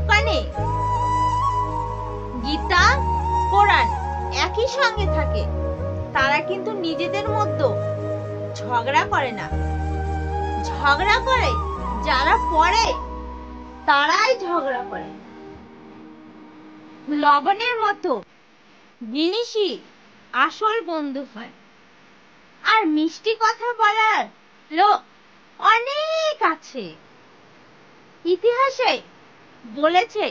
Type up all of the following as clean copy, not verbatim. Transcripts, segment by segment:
দোকানে গীতা কোরআন একই সঙ্গে থাকে, তারা কিন্তু নিজেদের মধ্যে ঝগড়া করে না। ঝগড়া করে যারা পড়ে তারাই ঝগড়া করে। লবণের মতো জিনিসই আসল বন্ধু হয়। আর মিষ্টি কথা বলার লোক অনেক আছে। ইতিহাসে বলেছে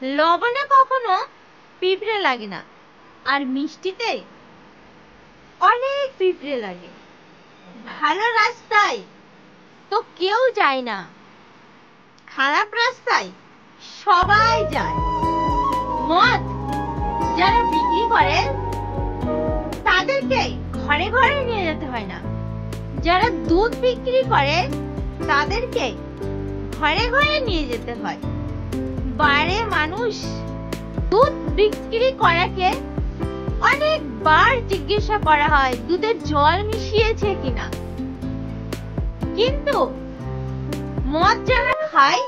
লবণে কখনো পিঁপড়ে লাগে না, আর মিষ্টিতে অনেক পিঁপড়ে লাগে। ভালো রাস্তায় তো কেউ যায় না, খারাপ রাস্তায় সবাই যায়। মদ যারা বিক্রি করে তাদেরকে ঘরে ঘরে নিয়ে যেতে হয় না, যারা দুধ বিক্রি করে তাদেরকে ঘরে ঘরে নিয়ে যেতে হয়। বাইরে মানুষ দুধ বিক্রি করাকে অনেকবার জিজ্ঞাসা করা হয় দুধের জল মিশিয়েছে কিনা, কিন্তু মদ যারা খায়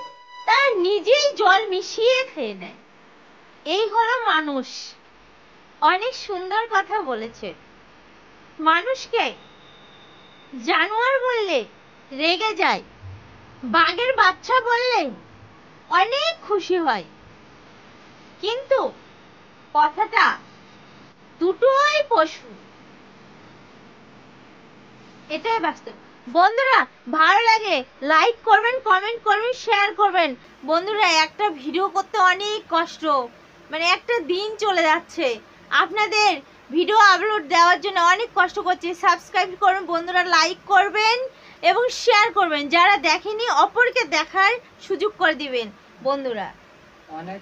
তারা নিজেই জল মিশিয়ে খেয়ে নেয়। এই হলো মানুষ। অনেক সুন্দর কথা বলেছে। মানুষকে জানোয়ার বললে রেগে যায়, বাঘের বাচ্চা বললে অনেক খুশি হয়, কিন্তু কথাটা দুটোই পশু, এটাই বাস্তব। বন্ধুরা ভালো লাগে লাইক করবেন, কমেন্ট করবেন, শেয়ার করবেন। বন্ধুরা একটা ভিডিও করতে অনেক কষ্ট, মানে একটা দিন চলে যাচ্ছে, আপনাদের ভিডিও আপলোড দেওয়ার জন্য অনেক কষ্ট করছি। সাবস্ক্রাইব করবেন বন্ধুরা, লাইক করবেন এবং শেয়ার করবেন। যারা দেখেনি অপরকে দেখার সুযোগ করে দিবেন বন্ধুরা। অনেক